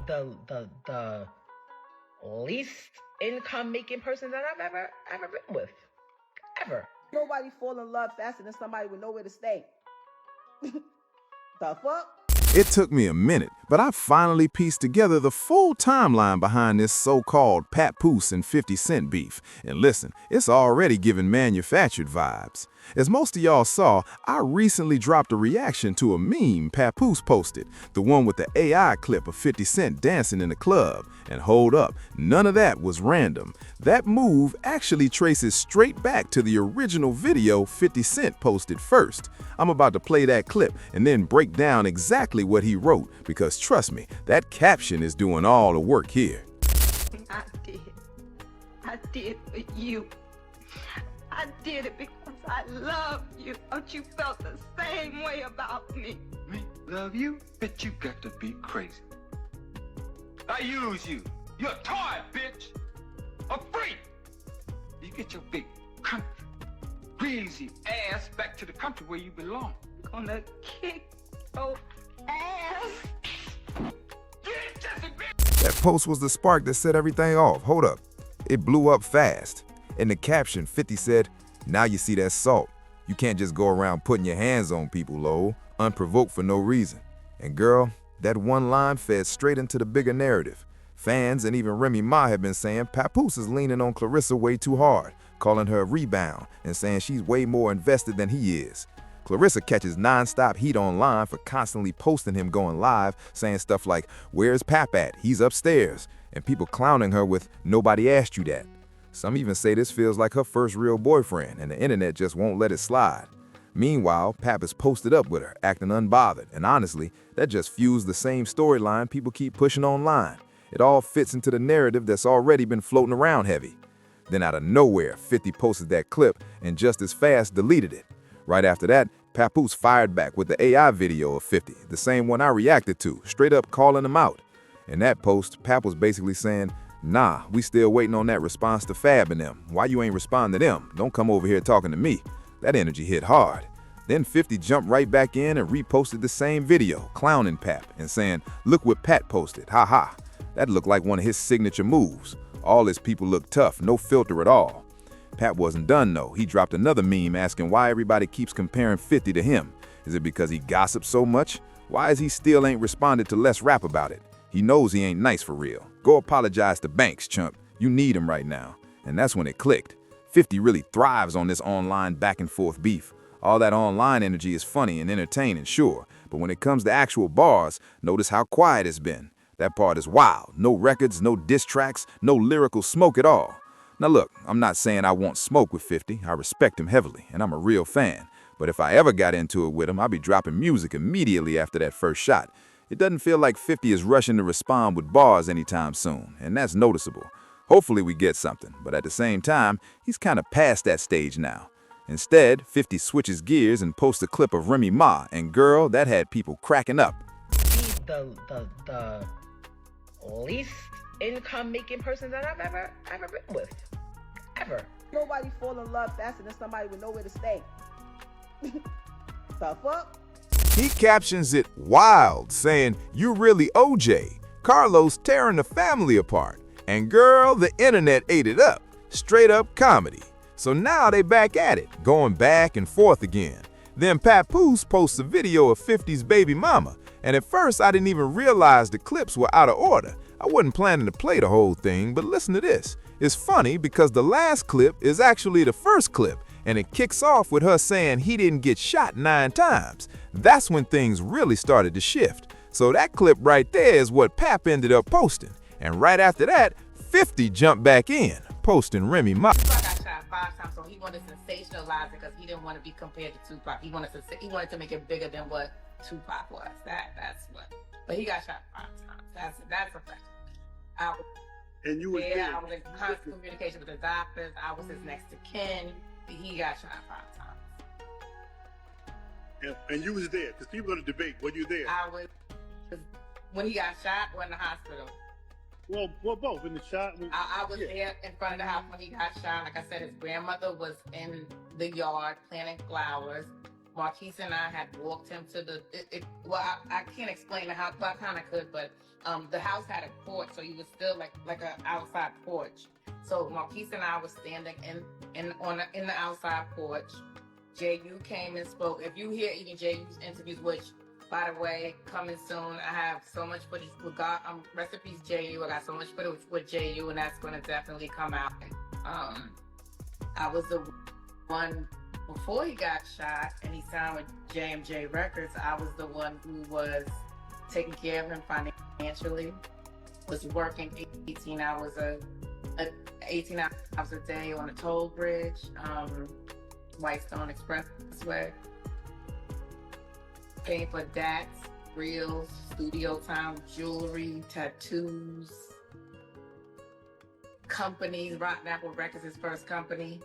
the least income making person that I've ever been with. Ever. Nobody fall in love faster than somebody with nowhere to stay. The fuck? It took me a minute, but I finally pieced together the full timeline behind this so-called Papoose and 50 Cent beef. And listen, it's already giving manufactured vibes. As most of y'all saw, I recently dropped a reaction to a meme Papoose posted, the one with the AI clip of 50 Cent dancing in the club. And hold up, none of that was random. That move actually traces straight back to the original video 50 Cent posted first. I'm about to play that clip and then break down exactly what he wrote, because trust me, that caption is doing all the work here. I did for you. I did it because I love you. Don't you felt the same way about me? Me? Love you? Bitch, you got to be crazy. I use you. You're a toy, bitch. A freak. You get your big country, greasy ass back to the country where you belong. I'm gonna kick your ass. Get Jesse, bitch. That post was the spark that set everything off. Hold up. It blew up fast. In the caption, 50 said, "Now you see that salt. You can't just go around putting your hands on people, lol, unprovoked for no reason." And girl, that one line fed straight into the bigger narrative. Fans and even Remy Ma have been saying Papoose is leaning on Clarissa way too hard, calling her a rebound and saying she's way more invested than he is. Clarissa catches non-stop heat online for constantly posting him going live, saying stuff like, "Where's Pap at? He's upstairs," and people clowning her with, "Nobody asked you that." Some even say this feels like her first real boyfriend, and the internet just won't let it slide. Meanwhile, Pap is posted up with her, acting unbothered, and honestly, that just fuels the same storyline people keep pushing online. It all fits into the narrative that's already been floating around heavy. Then out of nowhere, 50 posted that clip and just as fast deleted it. Right after that, Papoose fired back with the AI video of 50, the same one I reacted to, straight up calling him out. In that post, Pap was basically saying, "Nah, we still waiting on that response to Fab and them. Why you ain't responding to them? Don't come over here talking to me." That energy hit hard. Then 50 jumped right back in and reposted the same video, clowning Pap and saying, "Look what Pat posted, haha." That looked like one of his signature moves. All his people look tough, no filter at all. Pat wasn't done though. He dropped another meme asking why everybody keeps comparing 50 to him. Is it because he gossips so much? Why is he still ain't responded to Let's Rap about it? He knows he ain't nice for real. Go apologize to Banks, chump. You need him right now. And that's when it clicked. 50 really thrives on this online back and forth beef. All that online energy is funny and entertaining, sure, but when it comes to actual bars, notice how quiet it's been. That part is wild. No records, no diss tracks, no lyrical smoke at all. Now look, I'm not saying I want smoke with 50. I respect him heavily, and I'm a real fan. But if I ever got into it with him, I'd be dropping music immediately after that first shot. It doesn't feel like 50 is rushing to respond with bars anytime soon, and that's noticeable. Hopefully we get something, but at the same time, he's kind of past that stage now. Instead, 50 switches gears and posts a clip of Remy Ma, and girl, that had people cracking up. The least income making person that I've ever been with. Ever. Nobody fall in love faster than somebody with nowhere to stay. The fuck? He captions it wild, saying, "You really OJ. Carlos tearing the family apart." And girl, the internet ate it up. Straight up comedy. So now they back at it, going back and forth again. Then Papoose posts a video of 50's baby mama, and at first I didn't even realize the clips were out of order. I wasn't planning to play the whole thing, but listen to this. It's funny because the last clip is actually the first clip, and it kicks off with her saying he didn't get shot 9 times. That's when things really started to shift. So that clip right there is what Pap ended up posting. And right after that, 50 jumped back in, posting Remy Ma. Tupac got shot 5 times, so he wanted to sensationalize it because he didn't want to be compared to Tupac. He wanted to make it bigger than what Tupac was. That's what. But he got shot 5 times. That's a fact. And you were there. I was in constant communication with the doctors. I was his next to kin. He got shot 5 times. And you was there, because people are going to debate, were you there? I was, when he got shot or in the hospital. Well, both. In the shot? I was there in front of the house when he got shot. Like I said, his grandmother was in the yard planting flowers. Marquise and I had walked him to the, I can't explain the house, well, I kind of could, but the house had a porch, so he was still like an outside porch. So Marquise and I was standing in the outside porch. JU came and spoke. If you hear any JU's interviews, which, by the way, coming soon, I have so much footage with God. Rest in peace, JU. I got so much footage with JU, and that's going to definitely come out. I was the one before he got shot and he signed with JMJ Records. I was the one who was taking care of him financially, was working 18 hours a day on a toll bridge, Whitestone Expressway. Paying for dats, reels, studio time, jewelry, tattoos, companies. Rotten Apple Records, his first company.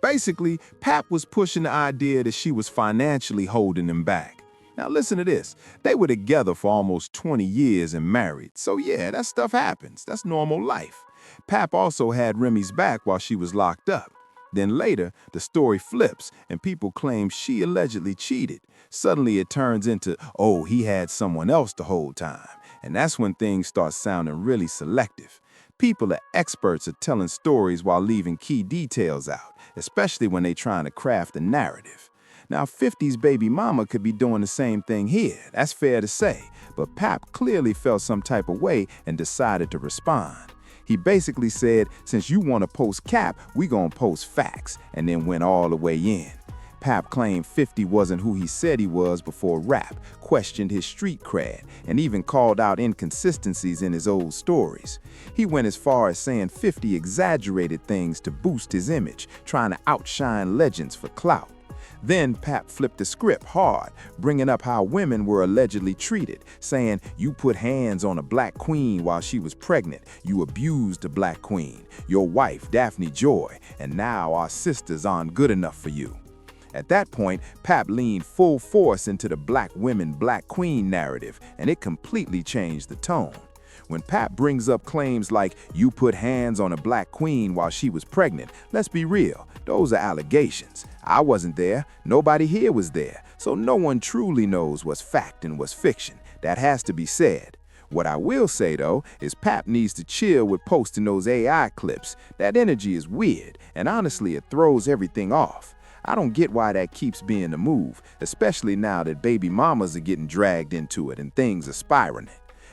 Basically, Pap was pushing the idea that she was financially holding him back. Now listen to this. They were together for almost 20 years and married. So yeah, that stuff happens. That's normal life. Pap also had Remy's back while she was locked up. Then later, the story flips and people claim she allegedly cheated. Suddenly it turns into, oh, he had someone else the whole time. And that's when things start sounding really selective. People are experts at telling stories while leaving key details out, especially when they're trying to craft a narrative. Now, 50's baby mama could be doing the same thing here. That's fair to say. But Pap clearly felt some type of way and decided to respond. He basically said, since you want to post cap, we gonna post facts, and then went all the way in. Pap claimed 50 wasn't who he said he was before rap, questioned his street cred, and even called out inconsistencies in his old stories. He went as far as saying 50 exaggerated things to boost his image, trying to outshine legends for clout. Then Pap flipped the script hard, bringing up how women were allegedly treated, saying, you put hands on a black queen while she was pregnant, you abused a black queen, your wife, Daphne Joy, and now our sisters aren't good enough for you. At that point, Pap leaned full force into the black women, black queen narrative, and it completely changed the tone. When Pap brings up claims like, you put hands on a black queen while she was pregnant, let's be real, those are allegations. I wasn't there, nobody here was there, so no one truly knows what's fact and what's fiction. That has to be said. What I will say, though, is Pap needs to chill with posting those AI clips. That energy is weird, and honestly, it throws everything off. I don't get why that keeps being the move, especially now that baby mamas are getting dragged into it and things are spiraling.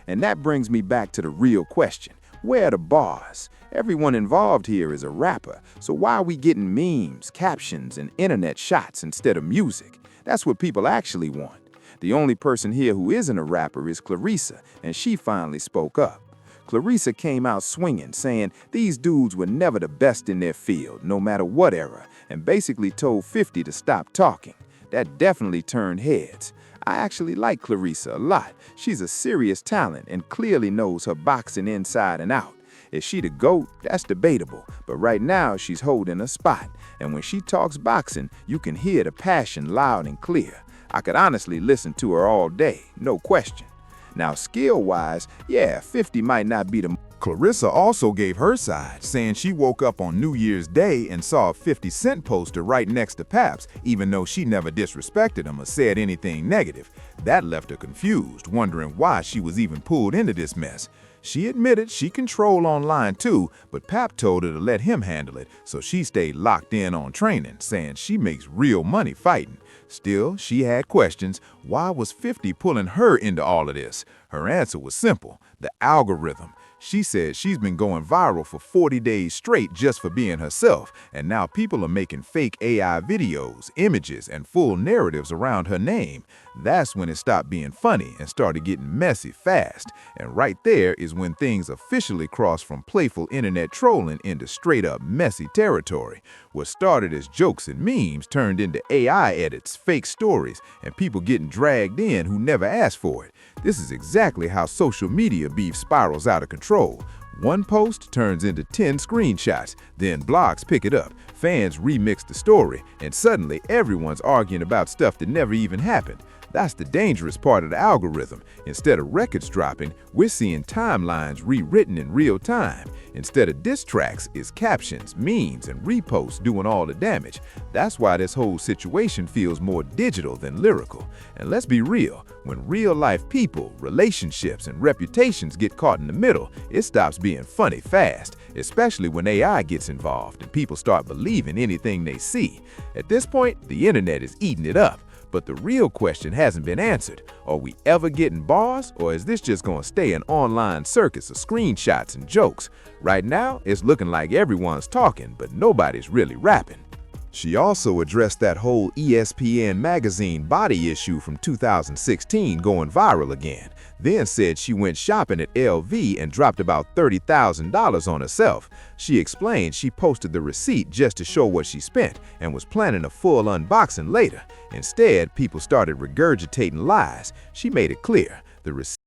And that brings me back to the real question. Where are the bars? Everyone involved here is a rapper, so why are we getting memes, captions, and internet shots instead of music? That's what people actually want. The only person here who isn't a rapper is Clarissa, and she finally spoke up. Clarissa came out swinging, saying these dudes were never the best in their field, no matter what era, and basically told 50 to stop talking. That definitely turned heads. I actually like Clarissa a lot. She's a serious talent and clearly knows her boxing inside and out. Is she the GOAT? That's debatable, but right now she's holding a spot. And when she talks boxing, you can hear the passion loud and clear. I could honestly listen to her all day, no question. Now, skill-wise, yeah, 50 might not be the... Clarissa also gave her side, saying she woke up on New Year's Day and saw a 50 Cent poster right next to Pap's, even though she never disrespected him or said anything negative. That left her confused, wondering why she was even pulled into this mess. She admitted she controlled online too, but Pap told her to let him handle it, so she stayed locked in on training, saying she makes real money fighting. Still, she had questions. Why was 50 pulling her into all of this? Her answer was simple: the algorithm. She said she's been going viral for 40 days straight just for being herself, and now people are making fake AI videos, images, and full narratives around her name. That's when it stopped being funny and started getting messy fast. And right there is when things officially crossed from playful internet trolling into straight-up messy territory. What started as jokes and memes turned into AI edits, fake stories, and people getting dragged in who never asked for it. This is exactly how social media beef spirals out of control. One post turns into 10 screenshots, then blogs pick it up, fans remix the story, and suddenly everyone's arguing about stuff that never even happened. That's the dangerous part of the algorithm. Instead of records dropping, we're seeing timelines rewritten in real time. Instead of diss tracks, it's captions, memes, and reposts doing all the damage. That's why this whole situation feels more digital than lyrical. And let's be real, when real-life people, relationships, and reputations get caught in the middle, it stops being funny fast, especially when AI gets involved and people start believing anything they see. At this point, the internet is eating it up. But the real question hasn't been answered. Are we ever getting bars, or is this just going to stay an online circus of screenshots and jokes? Right now, it's looking like everyone's talking, but nobody's really rapping. She also addressed that whole ESPN magazine body issue from 2016 going viral again, then said she went shopping at LV and dropped about $30,000 on herself. She explained she posted the receipt just to show what she spent and was planning a full unboxing later. Instead, people started regurgitating lies. She made it clear the receipt